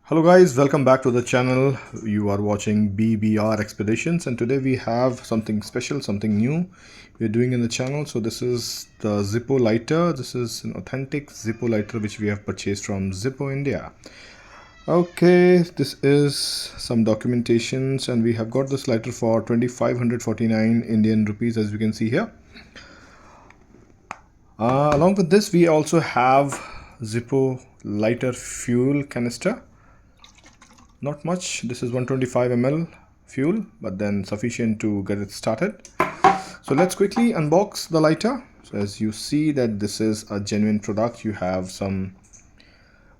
Hello guys, welcome back to the channel. You are watching BBR Expeditions, and today we have something special, something new we're doing in the channel. So this is the Zippo lighter. This is an authentic Zippo lighter which we have purchased from Zippo India. Okay, this is some documentations, and we have got this lighter for 2549 Indian rupees, as you can see here. Along with this, we also have Zippo lighter fuel canister. Not much. This is 125 ml fuel, but then sufficient to get it started. So let's quickly unbox the lighter. So as you see that this is a genuine product, you have some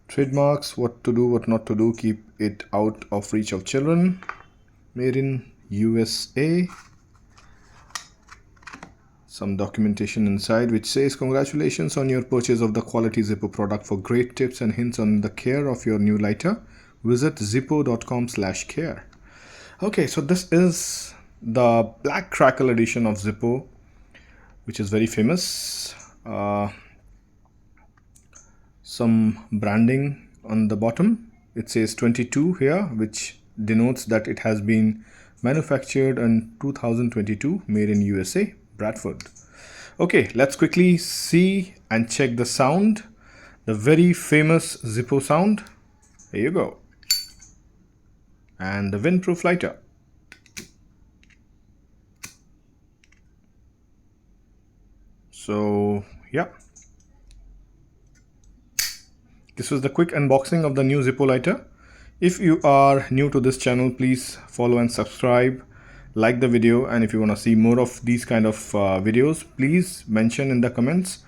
trademarks, what to do, what not to do, keep it out of reach of children, made in USA. Some documentation inside which says congratulations on your purchase of the quality Zippo product. For great tips and hints on the care of your new lighter, visit zippo.com/care. Okay, so this is the Black Crackle edition of Zippo, which is very famous. Some branding on the bottom. It says 22 here, which denotes that it has been manufactured in 2022, made in USA, Bradford. Okay, let's quickly see and check the sound, the very famous Zippo sound. Here you go. And the windproof lighter. So yeah, this was the quick unboxing of the new Zippo lighter. If you are new to this channel, please follow and subscribe, like the video, and if you want to see more of these kind of videos, please mention in the comments.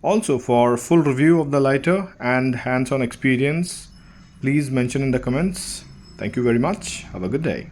Also, for full review of the lighter and hands-on experience, please mention in the comments. Thank you very much. Have a good day.